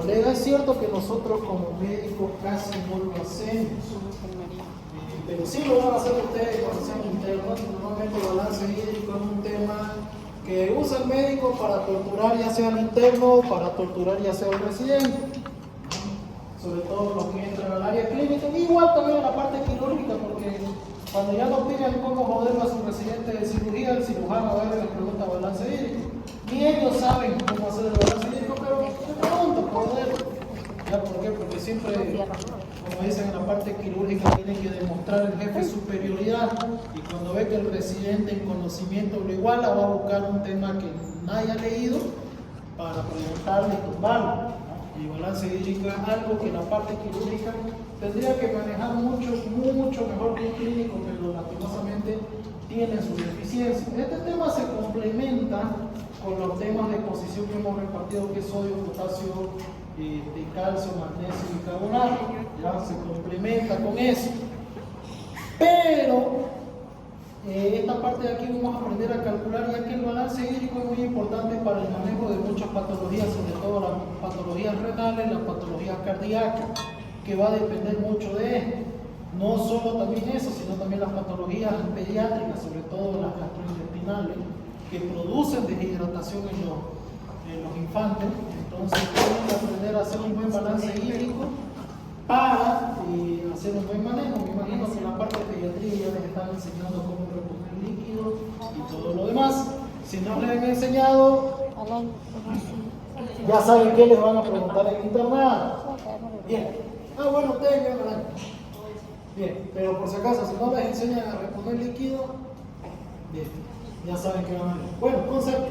colega, es cierto que nosotros como médicos casi no lo hacemos, pero sí lo van a hacer ustedes cuando sean internos. Normalmente el balance hídrico es un tema que usa el médico para torturar ya sea al interno o para torturar ya sea al residente, sobre todo los que entran al área clínica, igual también en la parte quirúrgica, porque cuando ya nos piden cómo joderlo a su residente de cirugía, el cirujano a veces les pregunta balance hídrico. Ni ellos saben cómo hacer el balance hídrico, pero de pronto poder. ¿Ya por qué? Porque siempre, como dicen en la parte quirúrgica, tiene que demostrar el jefe superioridad, y cuando ve que el residente en conocimiento lo iguala, va a buscar un tema que nadie ha leído para preguntarle y tumbarlo. Y balance hídrico es algo que la parte quirúrgica tendría que manejar mucho mejor que un clínico, pero lastimosamente tiene su deficiencia. Este tema se complementa con los temas de posición que hemos repartido, que es sodio, potasio, calcio, magnesio y carbonato. Ya se complementa con eso. Pero esta parte de aquí vamos a aprender a calcular, ya que el balance hídrico es muy importante para el manejo de muchas patologías, sobre todo las patologías renales, las patologías cardíacas, que va a depender mucho de esto. No solo también eso, sino también las patologías pediátricas, sobre todo las gastrointestinales, que producen deshidratación en los infantes. Entonces tienen que aprender a hacer un buen balance hídrico para hacer un buen manejo. Me imagino que en la parte de pediatría ya les están enseñando cómo reponer líquidos y todo lo demás. Si no les han enseñado, ya saben qué les van a preguntar en internado. Bien. Bueno, ustedes ya verán. Bien, pero por si acaso, si no les enseñan a reponer líquido, bien, ya saben qué van a hacer. Bueno, concepto.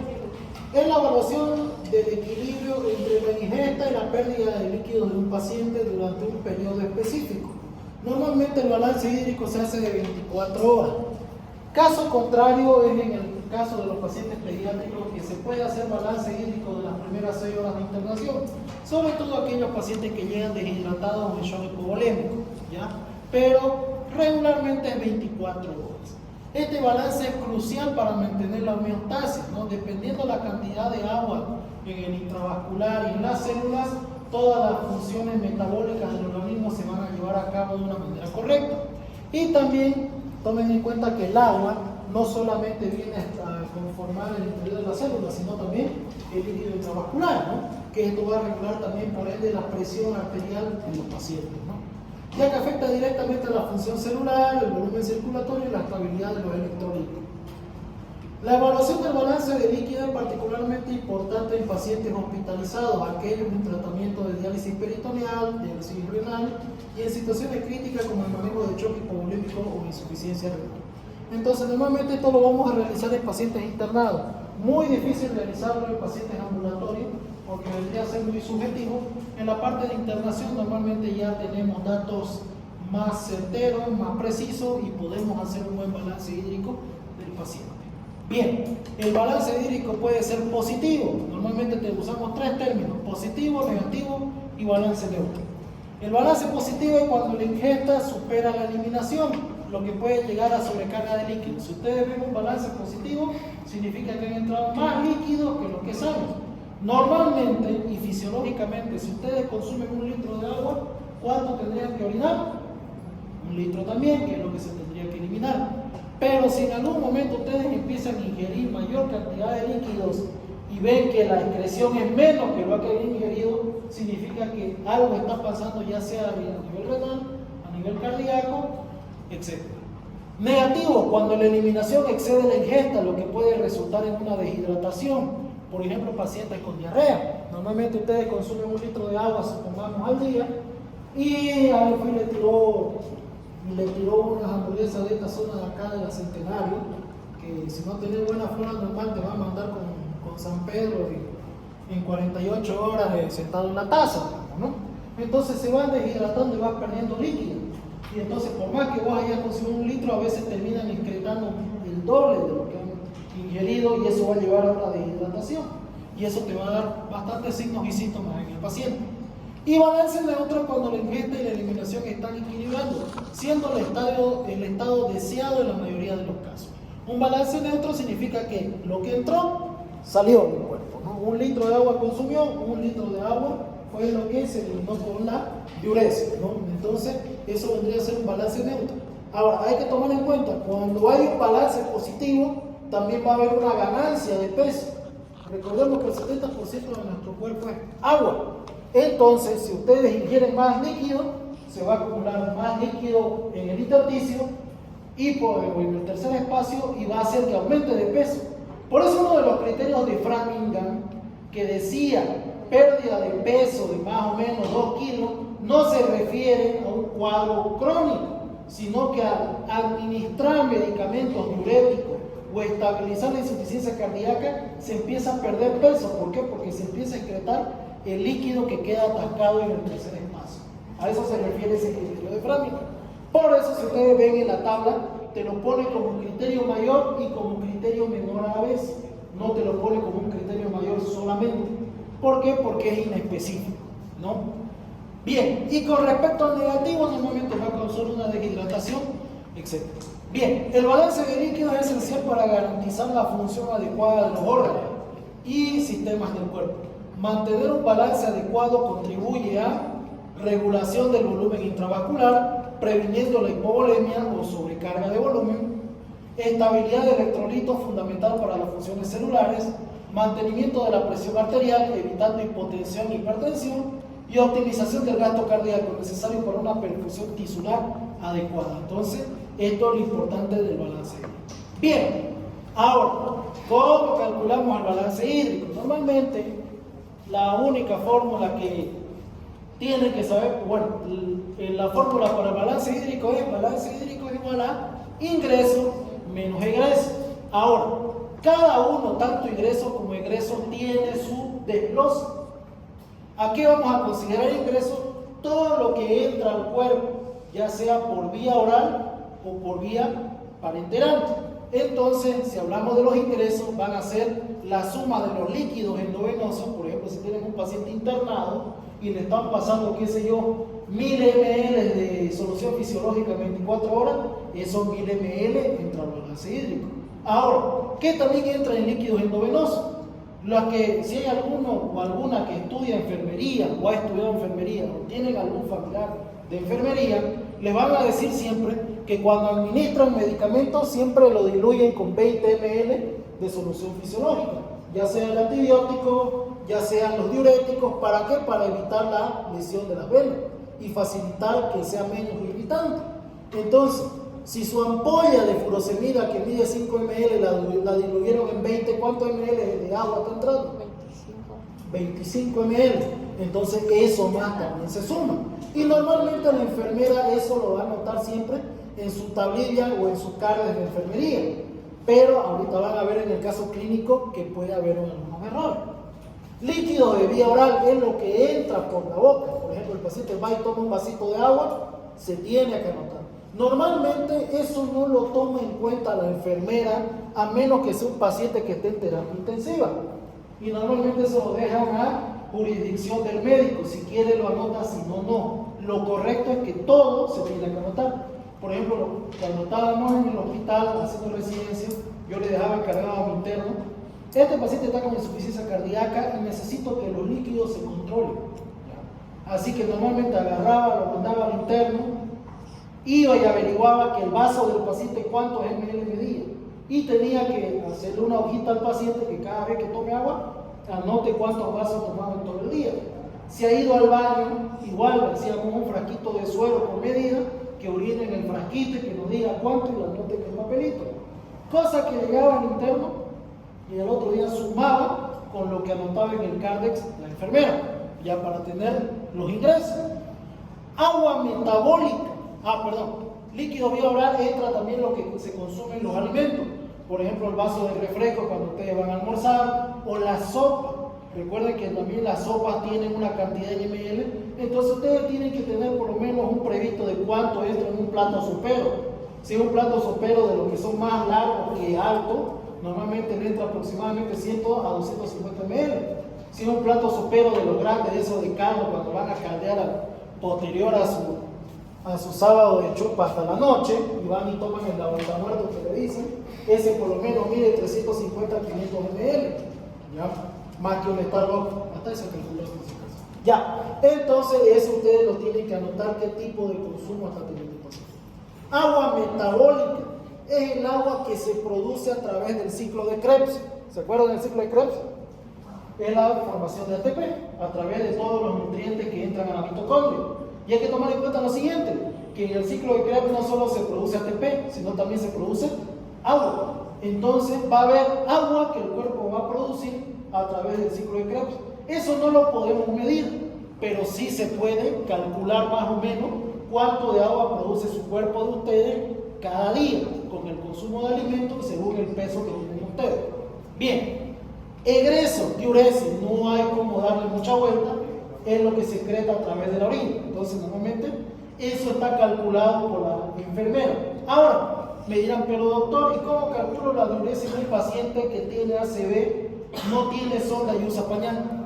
Es la evaluación del equilibrio entre la ingesta y la pérdida de líquidos de un paciente durante un periodo específico. Normalmente el balance hídrico se hace de 24 horas. Caso contrario es en el caso de los pacientes pediátricos, que se puede hacer balance hídrico de las primeras 6 horas de internación, sobre todo aquellos pacientes que llegan deshidratados o en shock hipovolémico, ¿ya? Pero regularmente es 24 horas. Este balance es crucial para mantener la homeostasis, ¿no? Dependiendo la cantidad de agua en el intravascular y en las células, todas las funciones metabólicas del organismo se van a llevar a cabo de una manera correcta. Y también tomen en cuenta que el agua no solamente viene a conformar el interior de las células, sino también el líquido intravascular, ¿no? Que esto va a regular también por ende la presión arterial en los pacientes, ¿no? Ya que afecta directamente a la función celular, el volumen circulatorio y la estabilidad de los electrolitos. La evaluación del balance de líquido es particularmente importante en pacientes hospitalizados, aquellos en tratamiento de diálisis peritoneal, diálisis renal y en situaciones críticas como el manejo de shock hipovolémico o insuficiencia renal. Entonces, normalmente esto lo vamos a realizar en pacientes internados. Muy difícil realizarlo en pacientes ambulatorios, porque vendría a ser muy subjetivo. En la parte de internación normalmente ya tenemos datos más certeros, más precisos, y podemos hacer un buen balance hídrico del paciente. Bien, el balance hídrico puede ser positivo. Normalmente usamos 3 términos: positivo, negativo y balance neutro. El balance positivo es cuando la ingesta supera la eliminación, lo que puede llegar a sobrecarga de líquidos. Si ustedes ven un balance positivo, significa que han entrado más líquidos que lo que salen. Normalmente y fisiológicamente, si ustedes consumen 1 litro de agua, ¿cuánto tendrían que orinar? 1 litro también, que es lo que se tendría que eliminar. Pero si en algún momento ustedes empiezan a ingerir mayor cantidad de líquidos y ven que la excreción es menos que lo que han ingerido, significa que algo está pasando, ya sea a nivel renal, a nivel cardíaco, etc. Negativo, cuando la eliminación excede la ingesta, lo que puede resultar en una deshidratación. Por ejemplo, pacientes con diarrea. Normalmente ustedes consumen 1 litro de agua, supongamos, al día, y a alguien le tiró unas hamburguesas de esta zona de acá de la Centenario, que si no tenés buena flora normal te va a mandar con San Pedro y en 48 horas sentado en la taza, ¿no? Entonces se van deshidratando y van perdiendo líquido. Y entonces, por más que vos hayas consumido 1 litro, a veces terminan excretando el doble de lo que han ingerido, y eso va a llevar a una deshidratación. Y eso te va a dar bastantes signos y síntomas en el paciente. Y balance neutro cuando la ingesta y la eliminación están equilibrando, siendo el estado deseado en la mayoría de los casos. Un balance neutro significa que lo que entró, salió del cuerpo, ¿no? 1 litro de agua consumió, 1 litro de agua fue lo que se eliminó con la diuresis, ¿no? Entonces, eso vendría a ser un balance neutro. Ahora, hay que tomar en cuenta, cuando hay un balance positivo, también va a haber una ganancia de peso. Recordemos que el 70% de nuestro cuerpo es agua. Entonces, si ustedes ingieren más líquido, se va a acumular más líquido en el intersticio y en el tercer espacio y va a hacer que aumente de peso. Por eso uno de los criterios de Framingham que decía pérdida de peso de más o menos 2 kilos no se refiere a un cuadro crónico, sino que al administrar medicamentos diuréticos o estabilizar la insuficiencia cardíaca se empieza a perder peso. ¿Por qué? Porque se empieza a excretar el líquido que queda atascado en el tercer espacio. A eso se refiere ese criterio de Framingham. Por eso, si ustedes ven en la tabla, te lo pone como criterio mayor y como criterio menor a la vez. No te lo pone como un criterio mayor solamente. ¿Por qué? Porque es inespecífico, ¿no? Bien, y con respecto al negativo, normalmente va a causar una deshidratación, etc. Bien, el balance de líquidos es esencial para garantizar la función adecuada de los órganos y sistemas del cuerpo. Mantener un balance adecuado contribuye a regulación del volumen intravascular, previniendo la hipovolemia o sobrecarga de volumen, estabilidad de electrolitos fundamental para las funciones celulares, mantenimiento de la presión arterial, evitando hipotensión e hipertensión, y optimización del gasto cardíaco necesario para una perfusión tisular adecuada. Entonces, esto es lo importante del balance hídrico. Bien, ahora, ¿cómo calculamos el balance hídrico? Normalmente, la única fórmula que tienen que saber, bueno, la fórmula para el balance hídrico es igual a ingreso menos egreso. Ahora, cada uno, tanto ingreso como egreso, tiene su desglose. Aquí vamos a considerar ingreso todo lo que entra al cuerpo, ya sea por vía oral o por vía parenteral. Entonces, si hablamos de los ingresos, van a ser la suma de los líquidos endovenosos. Por ejemplo, si tienen un paciente internado y le están pasando, qué sé yo, 1000 ml de solución fisiológica en 24 horas, esos 1000 ml entran al balance hídrico. Ahora, ¿qué también entra en líquidos endovenosos? Si hay alguno o alguna que estudia enfermería o ha estudiado enfermería o tienen algún familiar de enfermería, les van a decir siempre que cuando administran medicamentos siempre lo diluyen con 20 ml de solución fisiológica, ya sea el antibiótico, ya sean los diuréticos. ¿Para qué? Para evitar la lesión de las venas y facilitar que sea menos irritante. Entonces, si su ampolla de furosemida que mide 5 ml la diluyeron en 20, ¿cuántos ml de agua está entrando? 25 ml. Entonces eso más también se suma. Y normalmente la enfermera eso lo va a anotar siempre en su tablilla o en su carga de enfermería. Pero ahorita van a ver en el caso clínico que puede haber algunos errores. Líquido de vía oral es lo que entra por la boca. Por ejemplo, el paciente va y toma un vasito de agua, se tiene que anotar. Normalmente eso no lo toma en cuenta la enfermera, a menos que sea un paciente que esté en terapia intensiva. Y normalmente eso lo dejan a jurisdicción del médico. Si quiere lo anota, si no, no. Lo correcto es que todo se tiene que anotar. Por ejemplo, cuando estábamos en el hospital haciendo residencia, yo le dejaba encargado a mi interno: este paciente está con insuficiencia cardíaca y necesito que los líquidos se controlen. Así que normalmente agarraba, lo mandaba al interno, iba y averiguaba que el vaso del paciente cuántos ml medía y tenía que hacerle una hojita al paciente que cada vez que tome agua anote cuántos vasos tomaba en todo el día. Si ha ido al baño, igual hacíamos un frasquito de suero por medida, que orine en el frasquito y que nos diga cuánto y lo anote en el papelito. Cosa que llegaba al interno y el otro día sumaba con lo que anotaba en el Cardex la enfermera, ya para tener los ingresos. Agua metabólica. Líquido vía oral entra también lo que se consume en los alimentos. Por ejemplo, el vaso de refresco cuando ustedes van a almorzar, o la sopa. Recuerden que también las sopas tienen una cantidad de ml, entonces ustedes tienen que tener por lo menos un previsto de cuánto entra en un plato sopero. Si es un plato sopero de los que son más largos y altos, normalmente le entra aproximadamente 100 a 250 ml. Si es un plato sopero de los grandes, de esos de caldo, cuando van a caldear posterior a su sábado de chupa hasta la noche, y van y toman el muerto que le dicen, ese por lo menos mide 350 a 500 ml, ¿ya? Más que un Starbucks, hasta ese calculó en ese caso. Ya, entonces eso ustedes lo tienen que anotar, qué tipo de consumo está teniendo el paciente. Agua metabólica es el agua que se produce a través del ciclo de Krebs. ¿Se acuerdan del ciclo de Krebs? Es la formación de ATP a través de todos los nutrientes que entran a la mitocondria. Y hay que tomar en cuenta lo siguiente, que en el ciclo de Krebs no solo se produce ATP, sino también se produce agua. Entonces va a haber agua que el cuerpo va a producir a través del ciclo de Krebs. Eso no lo podemos medir, pero sí se puede calcular más o menos cuánto de agua produce su cuerpo de ustedes cada día con el consumo de alimentos y según el peso que tienen ustedes. Bien, egreso, diuresis, no hay como darle mucha vuelta, es lo que se secreta a través de la orina. Entonces normalmente eso está calculado por la enfermera. Ahora, me dirán, pero doctor, ¿y cómo calculo la diuresis de un paciente que tiene ACV, no tiene sonda y usa pañal?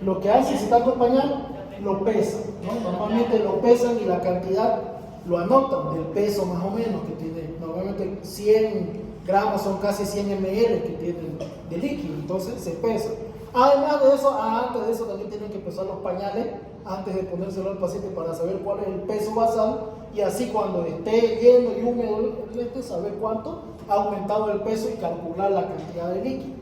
Lo que hace si está con pañal, lo pesan, ¿no? Normalmente lo pesan y la cantidad lo anotan del peso más o menos que tiene. Normalmente 100 gramos son casi 100 ml que tienen de líquido, entonces se pesa. Además de eso, antes de eso también tienen que pesar los pañales antes de ponérselo al paciente para saber cuál es el peso basal y así cuando esté lleno y húmedo saber cuánto ha aumentado el peso y calcular la cantidad de líquido.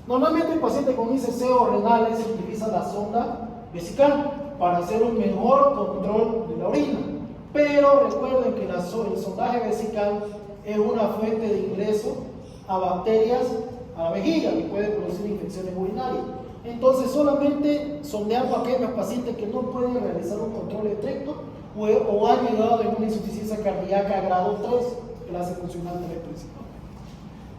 Normalmente el paciente con ICC o renales se utiliza la sonda vesical para hacer un mejor control de la orina. Pero recuerden que el sondaje vesical es una fuente de ingreso a bacterias a la vejiga y puede producir infecciones urinarias. Entonces solamente sondeamos a aquellos pacientes que no pueden realizar un control estricto o han llegado de una insuficiencia cardíaca grado 3, clase funcional 3 principal.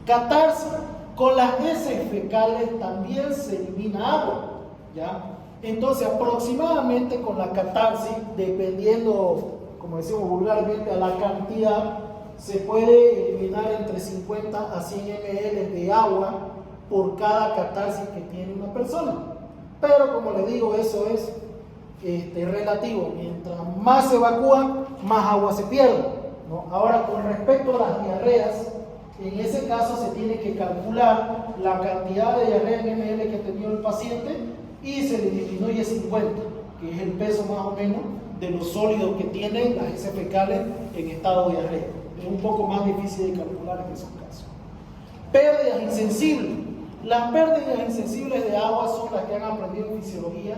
Catarsis. Con las heces fecales también se elimina agua, ¿ya? Entonces, aproximadamente con la catarsis, dependiendo, como decimos vulgarmente, a la cantidad, se puede eliminar entre 50 a 100 ml de agua por cada catarsis que tiene una persona. Pero, como les digo, eso es relativo. Mientras más se evacúa, más agua se pierde, ¿no? Ahora, con respecto a las diarreas, en ese caso se tiene que calcular la cantidad de diarrea en ml que ha tenido el paciente y se le disminuye 50, que es el peso más o menos de los sólidos que tienen las heces fecales en estado de diarrea. Es un poco más difícil de calcular en esos casos. Pérdidas insensibles. Las pérdidas insensibles de agua son las que han aprendido en fisiología.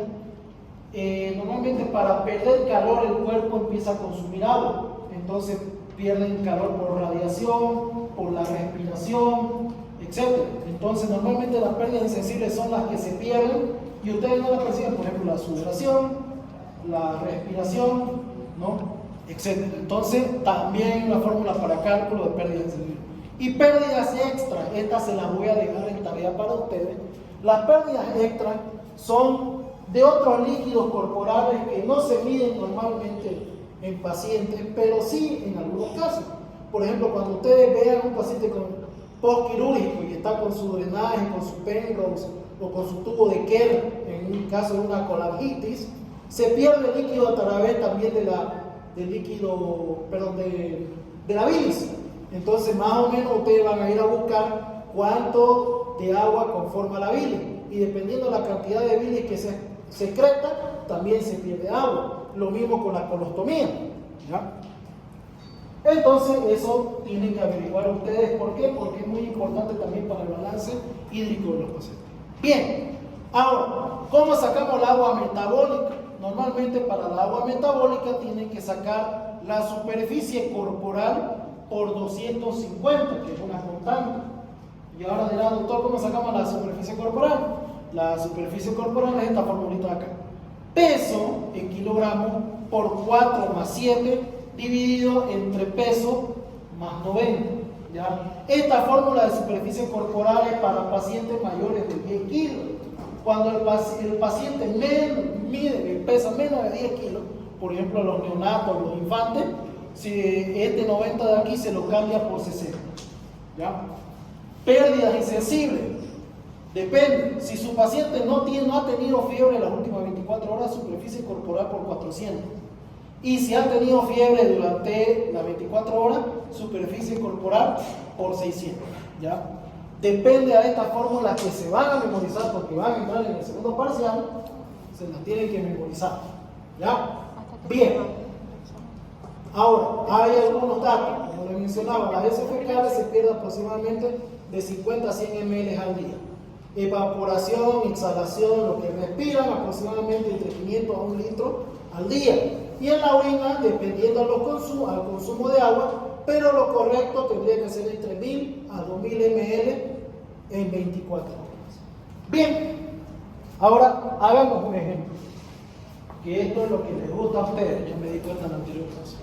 Normalmente para perder calor el cuerpo empieza a consumir agua. Entonces pierden calor por radiación, por la respiración, etc. Entonces normalmente las pérdidas insensibles son las que se pierden y ustedes no las perciben, por ejemplo la sudoración, la respiración, ¿no? etc. Entonces también hay una fórmula para cálculo de pérdidas insensibles. Y pérdidas extras, estas se las voy a dejar en tarea para ustedes. Las pérdidas extras son de otros líquidos corporales que no se miden normalmente en pacientes, pero sí en algunos casos. Por ejemplo, cuando ustedes vean un paciente con postquirúrgico y está con su drenaje, con su Penrose o con su tubo de Kerr, en un caso de una colangitis, se pierde el líquido a través también de la bilis. Entonces, más o menos ustedes van a ir a buscar cuánto de agua conforma la bilis y dependiendo de la cantidad de bilis que se secreta, también se pierde agua. Lo mismo con la colostomía, ¿ya? Entonces, eso tienen que averiguar ustedes. ¿Por qué? Porque es muy importante también para el balance hídrico de los pacientes. Bien, ahora, ¿cómo sacamos el agua metabólica? Normalmente para el agua metabólica tienen que sacar la superficie corporal por 250, que es una constante. Y ahora dirá, doctor, ¿cómo sacamos la superficie corporal? La superficie corporal es esta formulita de acá. Peso en kilogramos por 4 más 7 dividido entre peso más 90. ¿Ya? Esta fórmula de superficie corporal es para pacientes mayores de 10 kilos. Cuando el paciente pesa menos de 10 kilos, por ejemplo los neonatos, los infantes, si este 90 de aquí se lo cambia por 60. ¿Ya? Pérdidas insensibles. Depende. Si su paciente no ha tenido fiebre en las últimas 24 horas, superficie corporal por 400. Y si ha tenido fiebre durante las 24 horas, superficie corporal por 600. ¿Ya? Depende a estas fórmulas que se van a memorizar porque van a entrar en el segundo parcial, se las tienen que memorizar. ¿Ya? Bien. Ahora, hay algunos datos. Como les mencionaba, las heces fecales se pierden aproximadamente de 50 a 100 ml al día. Evaporación, exhalación, lo que respiran aproximadamente entre 500 a 1 litro al día. Y en la orina, dependiendo al consumo de agua, pero lo correcto tendría que ser entre 1000 a 2000 ml en 24 horas. Bien, ahora hagamos un ejemplo, que esto es lo que les gusta a ustedes, ya me di cuenta en la anterior clase.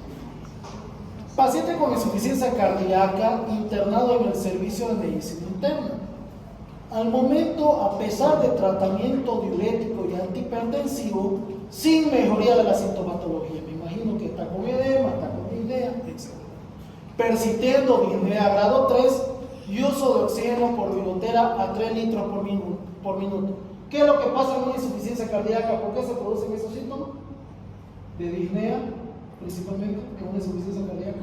Paciente con insuficiencia cardíaca internado en el servicio de medicina interna. Al momento, a pesar de tratamiento diurético y antihipertensivo, sin mejoría de la sintomatología. Me imagino que está con edema, está con disnea, etc. Persistiendo disnea grado 3 y uso de oxígeno por bigotera a 3 litros por minuto. ¿Qué es lo que pasa en una insuficiencia cardíaca? ¿Por qué se producen esos síntomas? De disnea, principalmente, en una insuficiencia cardíaca.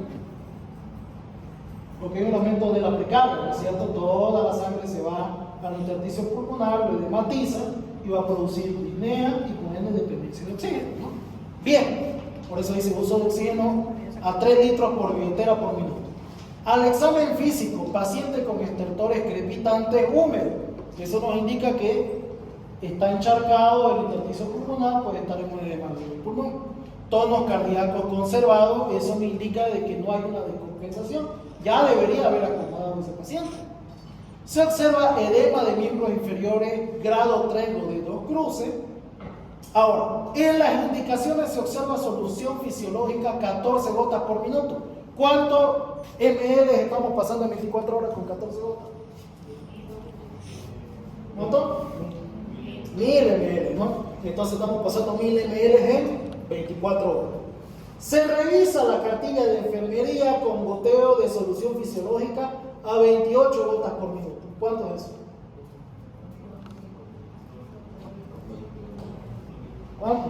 Porque hay un aumento de la precarga, ¿no es cierto? Toda la sangre se va al intersticio pulmonar, lo edematiza y va a producir disnea y con ende dependencia de oxígeno, ¿no? Bien, por eso dice uso de oxígeno a 3 litros por bigotera por minuto. Al examen físico, paciente con estertores crepitantes húmedos, eso nos indica que está encharcado el intersticio pulmonar, puede estar en un edema del pulmón. Tonos cardíacos conservados, eso me indica de que no hay una descompensación, ya debería haber acomodado ese paciente. Se observa edema de miembros inferiores, grado 3 o de 2 cruces. Ahora, en las indicaciones se observa solución fisiológica 14 gotas por minuto. ¿Cuántos ml estamos pasando en 24 horas con 14 gotas? ¿Cuánto? 1000 ml, ¿no? Entonces estamos pasando 1000 ml en 24 horas. Se revisa la cartilla de enfermería con goteo de solución fisiológica a 28 gotas por minuto. ¿Cuánto es eso? ¿Cuánto?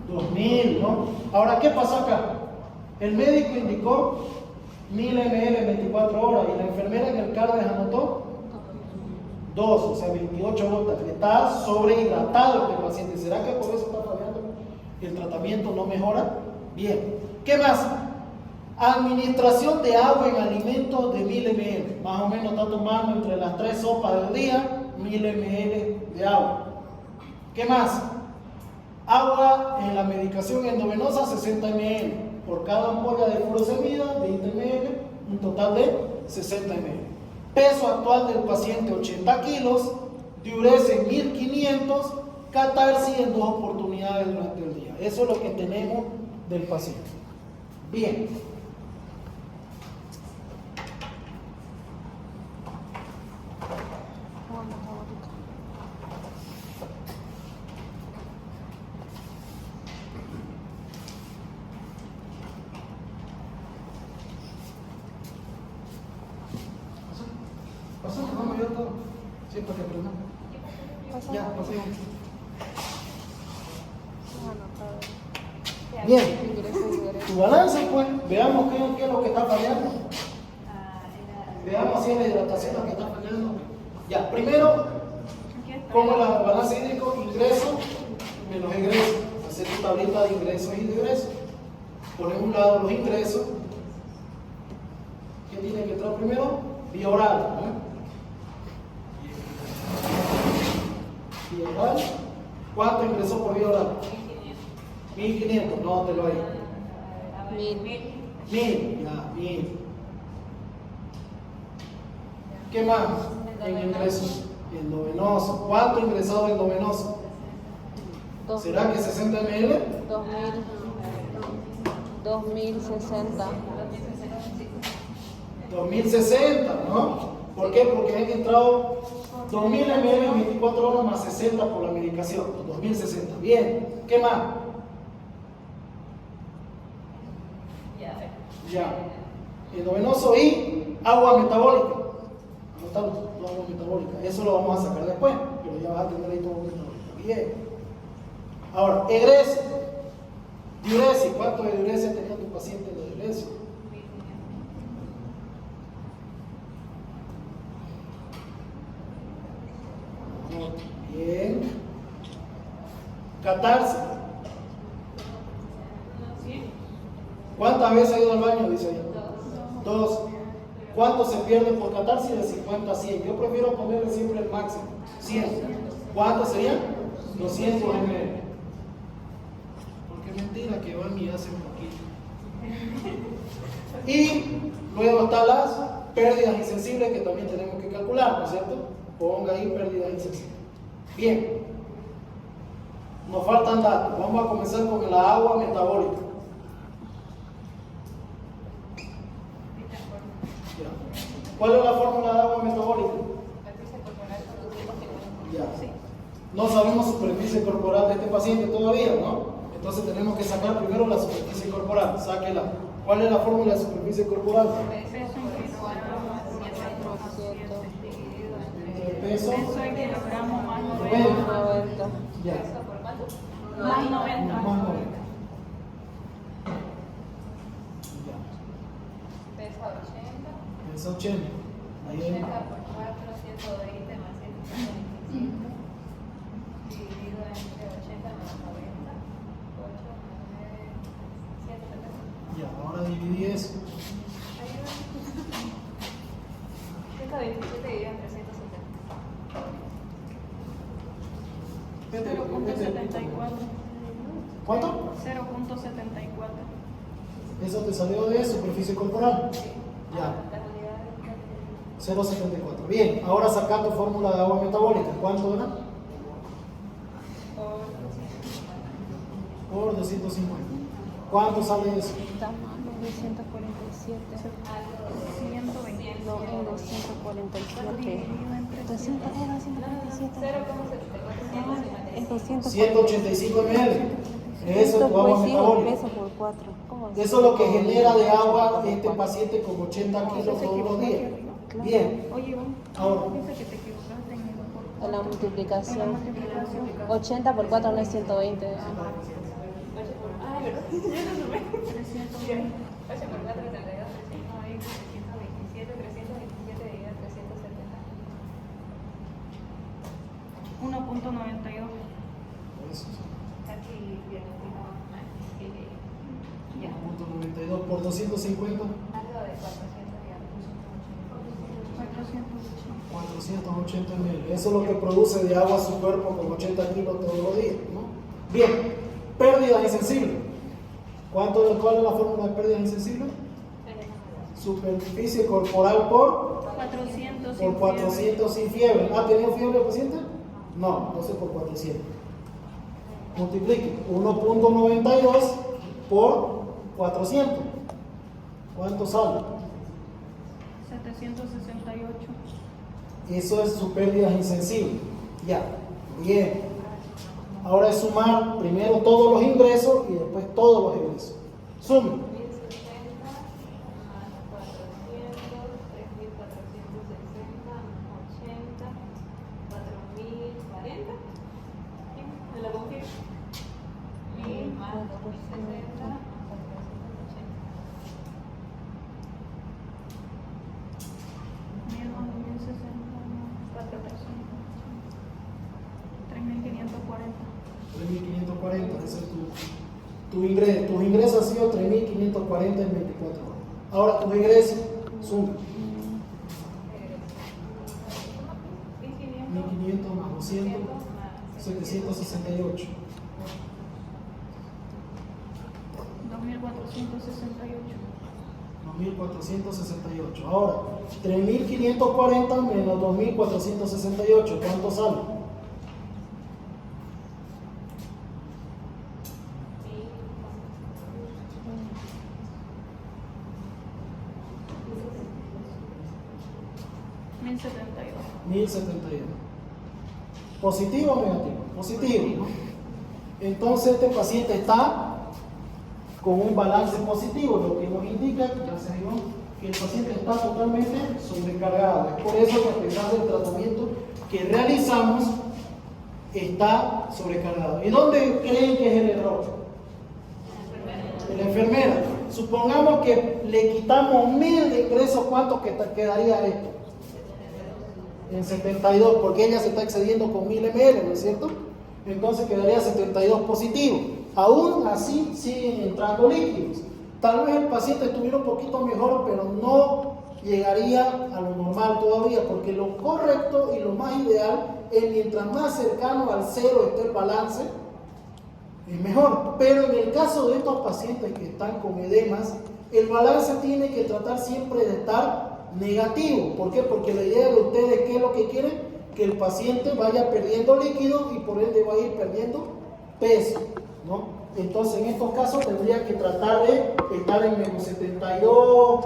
2000, ¿no? Ahora, ¿qué pasó acá? El médico indicó 1000 ml en 24 horas y la enfermera en el CARDES anotó 2, o sea, 28 gotas. Está sobrehidratado este paciente. ¿Será que por eso está fallando? ¿El tratamiento no mejora? Bien. ¿Qué más? Administración de agua en alimentos de 1000 ml. Más o menos está tomando entre las 3 sopas del día 1000 ml de agua. ¿Qué más? Agua en la medicación endovenosa 60 ml. Por cada ampolla de furosemida 20 ml, un total de 60 ml. Peso actual del paciente 80 kilos, diuresis 1500, catarsis en 2 oportunidades durante el día. Eso es lo que tenemos del paciente. Bien. Sí, para que aprendan. Ya, pasemos. Bien, tu balance, pues, veamos qué es lo que está fallando. Veamos si es la hidratación la que está fallando. Ya, primero, como el balance hídrico, ingreso menos egreso. Hacer tu tablita de ingresos y de egresos. Por un lado los ingresos. ¿Qué tiene que entrar primero? Vía oral, ¿no? Vía oral. ¿Cuánto ingresó por vía oral? 1500, no te lo hay. 1000, ya, 1000. ¿Qué más? En ingresos endovenoso. ¿Cuánto ingresado endovenoso? ¿Será que 60 ml? 2060. 2060, ¿no? ¿Por qué? Porque han entrado 2000 ml en 24 horas más 60 por la medicación. 2060. Bien. ¿Qué más? Ya. Endovenoso y agua metabólica. Anotalo, agua metabólica. Eso lo vamos a sacar después, pero ya vas a tener ahí todo metabólica. Bien. Ahora, egreso. Diuresis. ¿Cuánto de diuresis tenía tu paciente de diuresis? Bien. Catarse. ¿Cuántas veces ha ido al baño? Dice ahí. 2. ¿Cuánto se pierde por catarse? De 50 a 100. Yo prefiero ponerle siempre el máximo. 100. ¿Cuánto serían? 200 ml. Porque mentira que van y hacen poquito. Y luego están las pérdidas insensibles que también tenemos que calcular, ¿no es cierto? Ponga ahí pérdidas insensibles. Bien. Nos faltan datos. Vamos a comenzar con la agua metabólica. ¿Cuál es la fórmula de agua metabólica? Ya. No sabemos superficie corporal de este paciente todavía, ¿no? Entonces tenemos que sacar primero la superficie corporal. Sáquela. ¿Cuál es la fórmula de superficie corporal? Peso en kilogramos más 90. Ya. Más 90. Más 90. Peso 80. Ahí 80 por 4, 120 más 125. Dividido entre 80 más 90. 8, 9, 170. Ya, ahora dividí eso. 127 dividido entre 170. 0.74. ¿Cuánto? 0.74. Eso te salió de superficie corporal. Ya. 0.74. Bien, ahora sacando fórmula de agua metabólica. ¿Cuánto era? Por 250. ¿Cuánto sale eso? Está mal, 247. 120. No, es 247. 247. Es 200. 185 ml. Eso es tu agua Pues sí, metabólica. peso por 4. ¿Cómo? Eso es lo que genera de agua este paciente con 80 kilos todos los días. Bien. Oye, Iván, Ahora. dice que te equivocaste en el por- En la en la multiplicación. multiplicación. 80 por 4 no es 120. Ah, ¿verdad? 320. 8 por 4, 32, 320, 327, 327 dividido entre 170. 1.92. Eso sí. Aquí bien, ya. 1.92 por 250. Algo de 400, digamos. 480. 480 ml. Eso es lo que produce de agua su cuerpo con 80 kilos todos los días, ¿no? Bien, pérdida insensible. ¿Cuál es la fórmula de pérdida insensible? Superficie corporal por 400. por 400 sin fiebre. ¿Ha tenido fiebre el paciente? No, entonces por 400. Multiplique 1.92 por 400. ¿Cuánto sale? 768. Eso es su pérdida insensible. Ya, bien. Ahora es sumar primero todos los ingresos y después todos los egresos. Sume. 1060 más 400, 3460 más 80, 4040. ¿Me lo confirmo? 1000 más 2060 más 480. 1000 más 2060 más 480. 3540. 3.540, ese es tu ingreso. Tus ingresos han sido 3.540 en 24 horas. Ahora tus egresos, suma. 1.500 más 200, 768. 2468. 2.468. Ahora, 3.540 menos 2.468. ¿Cuánto sale? Mil 72. 1.071. ¿Positivo o negativo? Positivo. Entonces este paciente está con un balance positivo, lo que nos indica, ya se dijo, que el paciente está totalmente sobrecargado. Es por eso que a pesar del tratamiento que realizamos, está sobrecargado. ¿Y dónde creen que es el error? En la enfermera. Supongamos que le quitamos 1000 de ingresos, ¿cuánto quedaría esto? en 72, porque ella se está excediendo con 1000 ml, ¿no es cierto? Entonces quedaría 72 positivo. Aún así siguen entrando líquidos. Tal vez el paciente estuviera un poquito mejor, pero no llegaría a lo normal todavía, porque lo correcto y lo más ideal es mientras más cercano al cero esté el balance, es mejor. Pero en el caso de estos pacientes que están con edemas, el balance tiene que tratar siempre de estar negativo. ¿Por qué? Porque la idea de ustedes, ¿qué es lo que quieren? Que el paciente vaya perdiendo líquido y por ende va a ir perdiendo peso, ¿no? Entonces en estos casos tendría que tratar de estar en menos 72,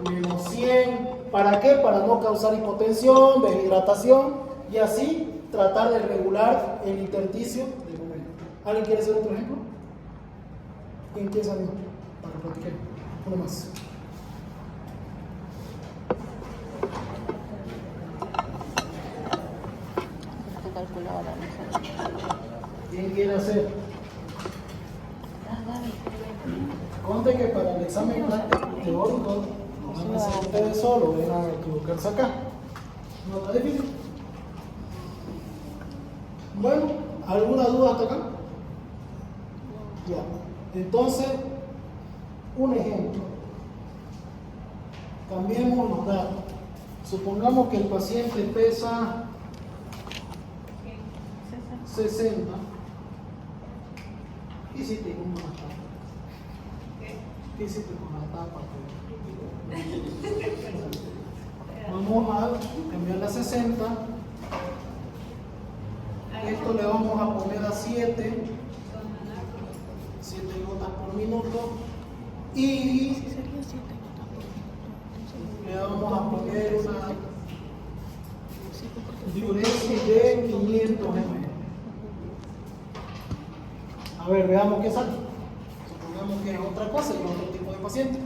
menos 100. ¿Para qué? Para no causar hipotensión, deshidratación y así tratar de regular el intersticio del momento. ¿Alguien quiere hacer otro ejemplo? ¿Quién piensa bien? Para que platiquemos. Uno más. Calculadora, no sé. ¿Quién quiere hacer? Conte que para el examen práctico teórico no van a hacer ustedes solo, van a equivocarse acá. ¿No está difícil? Bueno, ¿alguna duda hasta acá? Ya. Entonces, un ejemplo. Cambiemos los datos. Supongamos que el paciente pesa 60. ¿Qué hiciste con una tapa? ¿Qué hiciste con la tapa? Vamos a cambiarla a 60. Esto le vamos a poner a 7 gotas por minuto. Y le vamos a poner una diuresis de 500 ml. A ver, veamos qué sale. Supongamos que es otra cosa y otro tipo de paciente.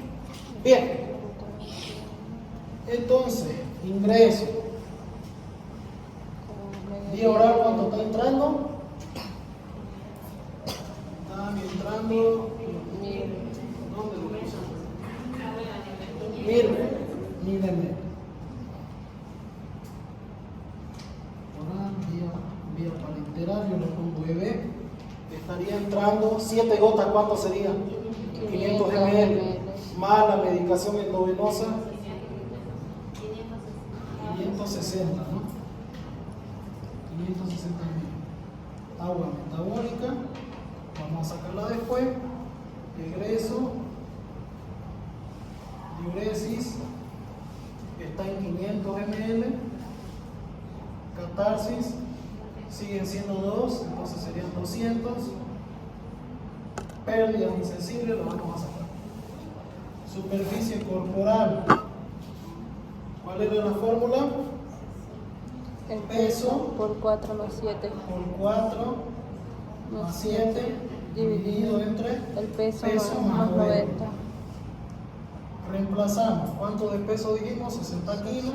Bien. Entonces, ingreso. Día oral, ¿cuánto está entrando? Están entrando. ¿Dónde lo pusimos? 1000 ml. Oral, vía parenteral, yo le pongo EB. Estaría entrando 7 gotas, ¿cuánto sería? 500 ml, más la medicación endovenosa, 560, ¿no? 560 ml. Agua metabólica, vamos a sacarla después. Egreso, diuresis, está en 500 ml. Catarsis, siguen siendo 2, entonces serían 200. Pérdidas insensibles, lo vamos a sacar. Superficie corporal. ¿Cuál era la fórmula? El peso por 4 más 7. Por 4 más 7 dividido entre el peso más 90. 90. Reemplazamos. ¿Cuánto de peso dijimos? 60 kilos.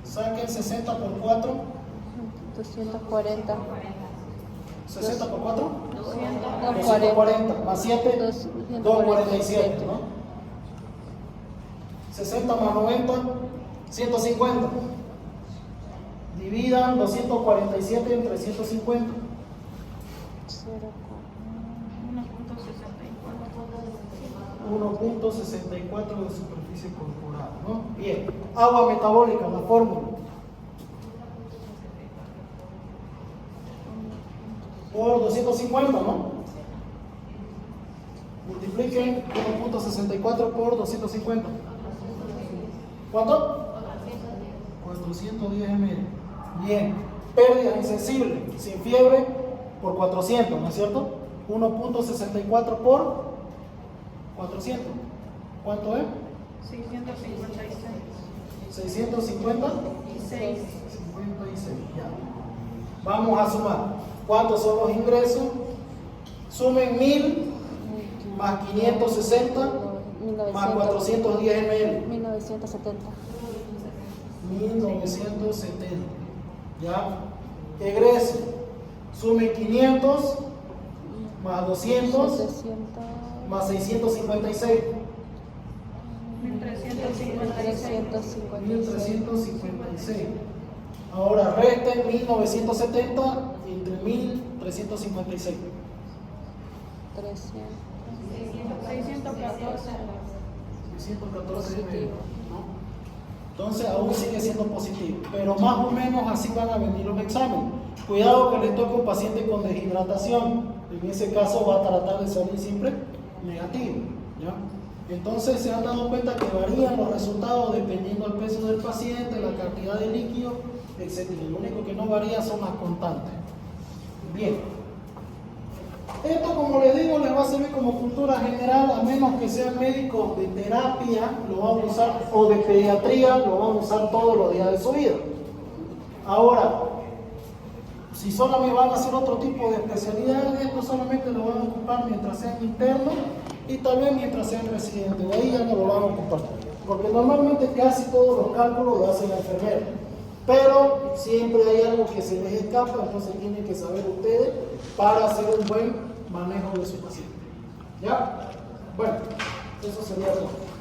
60. Saquen 60 por 4. 240. 60 por 4. 240. 240 más 7. 247, ¿no? 60 más 90. 150. Dividan 247 entre 150. 1.64 de superficie corporal, ¿no? Bien. Agua metabólica, la fórmula. Por 250, ¿no? Multipliquen 1.64 por 250. ¿Cuánto? 410 ml. Bien. Pérdida insensible, sin fiebre, por 400, ¿no es cierto? 1.64 por 400. ¿Cuánto es? 656. 656. Ya. Vamos a sumar. ¿Cuántos son los ingresos? Sumen 1000 más 560 más 410 ml. 1970. 1970. Ya. Egreso. Sumen 500 más 200 700. más 656. 1300. 1356. Ahora resten 1970 entre 1356. 300. 614. 614 ¿no? Entonces aún sigue siendo positivo, pero más o menos así van a venir los exámenes. Cuidado que le toque un paciente con deshidratación, en ese caso va a tratar de salir siempre negativo, ¿ya? Entonces se han dado cuenta que varían los resultados dependiendo del peso del paciente, la cantidad de líquido, etc. Lo único que no varía son las constantes. Bien. Esto, como les digo, les va a servir como cultura general, a menos que sean médicos de terapia, lo van a usar, o de pediatría, lo van a usar todos los días de su vida. Ahora, si solo me van a hacer otro tipo de especialidades, esto solamente lo van a ocupar mientras sean internos y tal vez mientras sean residentes, de ahí ya no lo van a ocupar. Porque normalmente casi todos los cálculos lo hacen la enfermera. Pero siempre hay algo que se les escapa, entonces tienen que saber ustedes para hacer un buen manejo de su paciente. ¿Ya? Bueno, eso sería todo.